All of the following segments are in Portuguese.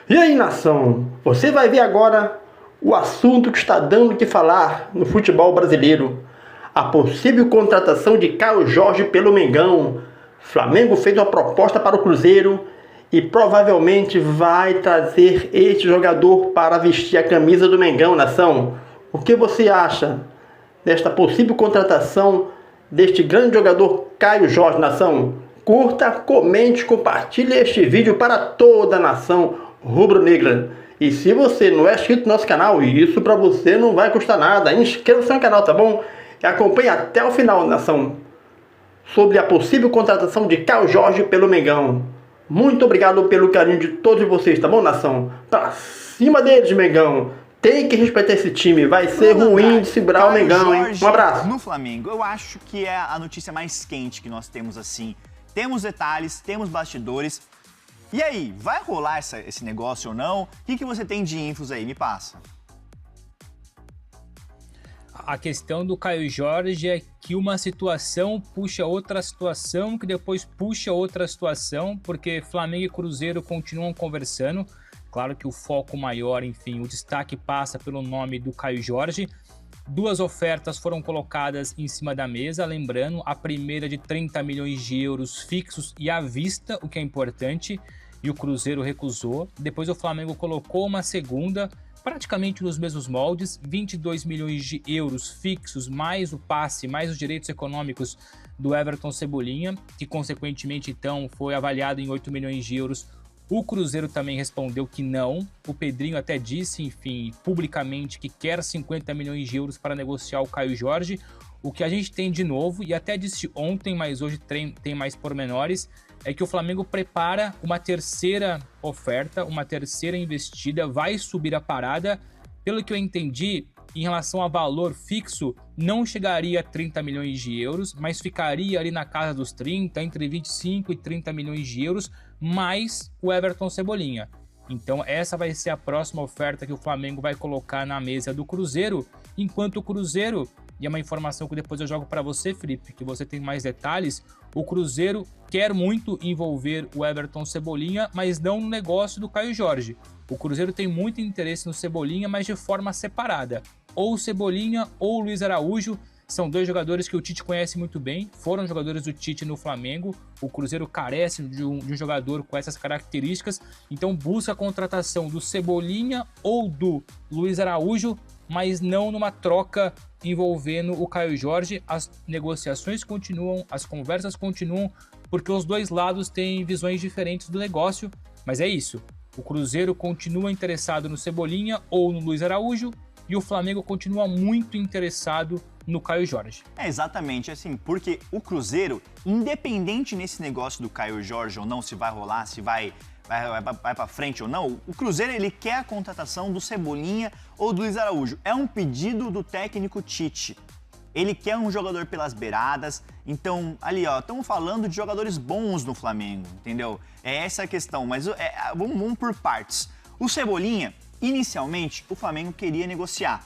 E aí, nação, você vai ver agora o assunto que está dando o que falar no futebol brasileiro. A possível contratação de Caio Jorge pelo Mengão. Flamengo fez uma proposta para o Cruzeiro e provavelmente vai trazer este jogador para vestir a camisa do Mengão, nação. O que você acha desta possível contratação deste grande jogador Caio Jorge, nação? Curta, comente, compartilhe este vídeo para toda a nação rubro-negra. E se você não é inscrito no nosso canal, isso para você não vai custar nada, inscreva-se no canal, tá bom? E acompanhe até o final, nação, sobre a possível contratação de Caio Jorge pelo Mengão. Muito obrigado pelo carinho de todos vocês, tá bom, nação? Pra cima deles, Mengão. Tem que respeitar esse time, vai ser ruim de segurar o Mengão, hein? Um abraço. No Flamengo, eu acho que é a notícia mais quente que nós temos, assim. Temos detalhes, temos bastidores. E aí, vai rolar esse negócio ou não? O que você tem de infos aí? Me passa. A questão do Caio Jorge é que uma situação puxa outra situação, que depois puxa outra situação, porque Flamengo e Cruzeiro continuam conversando. Claro que o foco maior, enfim, o destaque passa pelo nome do Caio Jorge. Duas ofertas foram colocadas em cima da mesa, lembrando, a primeira de 30 milhões de euros fixos e à vista, o que é importante, e o Cruzeiro recusou. Depois o Flamengo colocou uma segunda, praticamente nos mesmos moldes, 22 milhões de euros fixos, mais o passe, mais os direitos econômicos do Everton Cebolinha, que consequentemente então foi avaliado em 8 milhões de euros. O Cruzeiro também respondeu que não. O Pedrinho até disse, enfim, publicamente que quer 50 milhões de euros para negociar o Caio Jorge. O que a gente tem de novo, e até disse ontem, mas hoje tem mais pormenores, é que o Flamengo prepara uma terceira oferta, uma terceira investida, vai subir a parada. Pelo que eu entendi, em relação a valor fixo, não chegaria a 30 milhões de euros, mas ficaria ali na casa dos 30, entre 25 e 30 milhões de euros, mais o Everton Cebolinha. Então essa vai ser a próxima oferta que o Flamengo vai colocar na mesa do Cruzeiro, enquanto o Cruzeiro, e é uma informação que depois eu jogo para você, Felipe, que você tem mais detalhes, o Cruzeiro quer muito envolver o Everton Cebolinha, mas não no negócio do Caio Jorge. O Cruzeiro tem muito interesse no Cebolinha, mas de forma separada. Ou o Cebolinha ou o Luiz Araújo são dois jogadores que o Tite conhece muito bem, foram jogadores do Tite no Flamengo. O Cruzeiro carece de um jogador com essas características, então busca a contratação do Cebolinha ou do Luiz Araújo, mas não numa troca envolvendo o Caio Jorge. As negociações continuam, as conversas continuam, porque os dois lados têm visões diferentes do negócio, mas é isso. O Cruzeiro continua interessado no Cebolinha ou no Luiz Araújo e o Flamengo continua muito interessado no Caio Jorge. É exatamente assim, porque o Cruzeiro, independente nesse negócio do Caio Jorge ou não, se vai rolar, se vai para frente ou não, o Cruzeiro ele quer a contratação do Cebolinha ou do Luiz Araújo. É um pedido do técnico Tite. Ele quer um jogador pelas beiradas, então ali ó, estamos falando de jogadores bons no Flamengo, entendeu? É essa a questão, mas vamos por partes. O Cebolinha, inicialmente, o Flamengo queria negociar.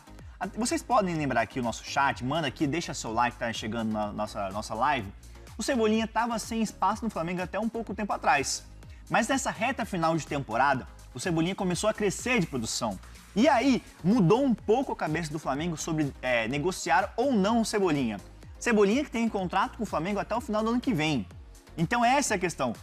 Vocês podem lembrar aqui o nosso chat, manda aqui, deixa seu like, tá chegando na nossa live. O Cebolinha estava sem espaço no Flamengo até um pouco tempo atrás. Mas nessa reta final de temporada, o Cebolinha começou a crescer de produção. E aí, mudou um pouco a cabeça do Flamengo sobre negociar ou não o Cebolinha. Cebolinha que tem contrato com o Flamengo até o final do ano que vem. Então essa é a questão.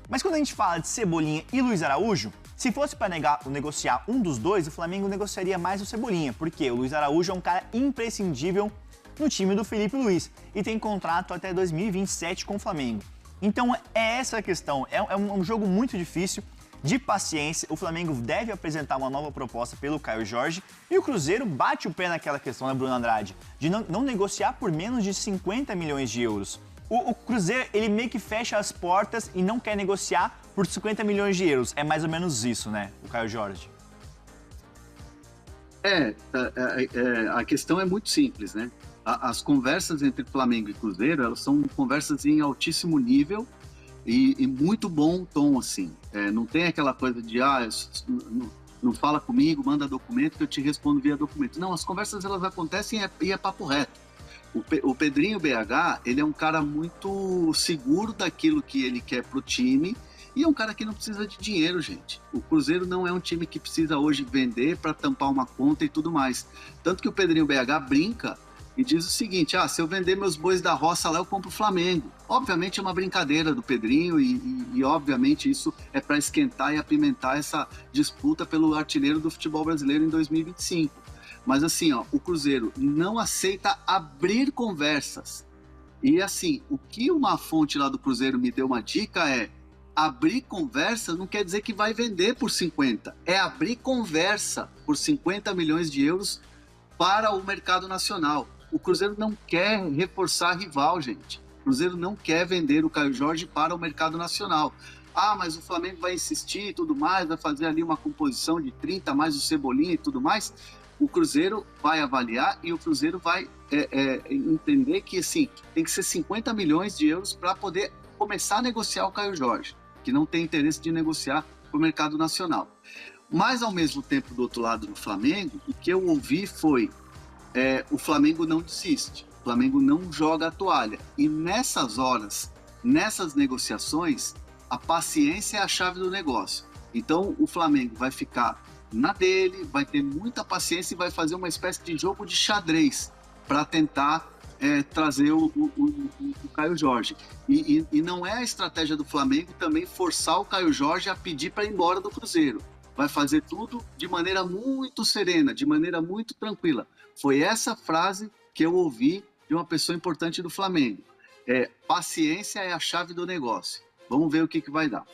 Mas quando a gente fala de Cebolinha e Luiz Araújo, se fosse para negociar um dos dois, o Flamengo negociaria mais o Cebolinha, porque o Luiz Araújo é um cara imprescindível no time do Felipe Luiz e tem contrato até 2027 com o Flamengo. Então é essa a questão, é um jogo muito difícil, de paciência. O Flamengo deve apresentar uma nova proposta pelo Caio Jorge e o Cruzeiro bate o pé naquela questão, né, Bruno Andrade, de não negociar por menos de 50 milhões de euros. O Cruzeiro, ele meio que fecha as portas e não quer negociar por 50 milhões de euros. É mais ou menos isso, né, o Caio Jorge? A questão é muito simples, né? As conversas entre Flamengo e Cruzeiro, elas são conversas em altíssimo nível e muito bom tom, assim. Não tem aquela coisa de, não fala comigo, manda documento que eu te respondo via documento. Não, as conversas elas acontecem e é papo reto. O Pedrinho BH, ele é um cara muito seguro daquilo que ele quer pro time E é um cara que não precisa de dinheiro, gente. O Cruzeiro não é um time que precisa hoje vender para tampar uma conta e tudo mais. Tanto que o Pedrinho BH brinca e diz o seguinte: se eu vender meus bois da roça lá, eu compro o Flamengo. Obviamente é uma brincadeira do Pedrinho e obviamente isso é para esquentar e apimentar essa disputa pelo artilheiro do futebol brasileiro em 2025. Mas assim, o Cruzeiro não aceita abrir conversas. E assim, o que uma fonte lá do Cruzeiro me deu uma dica é: abrir conversa não quer dizer que vai vender por 50. É abrir conversa por 50 milhões de euros para o mercado nacional. O Cruzeiro não quer reforçar rival, gente. O Cruzeiro não quer vender o Caio Jorge para o mercado nacional. Mas o Flamengo vai insistir e tudo mais, vai fazer ali uma composição de 30 mais o Cebolinha e tudo mais. O Cruzeiro vai avaliar e o Cruzeiro vai entender que assim, tem que ser 50 milhões de euros para poder começar a negociar o Caio Jorge, que não tem interesse de negociar para o mercado nacional. Mas, ao mesmo tempo, do outro lado do Flamengo, o que eu ouvi foi: o Flamengo não desiste, o Flamengo não joga a toalha. E nessas horas, nessas negociações, a paciência é a chave do negócio. Então, o Flamengo vai ficar na dele, vai ter muita paciência e vai fazer uma espécie de jogo de xadrez para tentar trazer o Caio Jorge. E não é a estratégia do Flamengo também forçar o Caio Jorge a pedir para ir embora do Cruzeiro. Vai fazer tudo de maneira muito serena, de maneira muito tranquila. Foi essa frase que eu ouvi de uma pessoa importante do Flamengo. Paciência é a chave do negócio. Vamos ver o que vai dar.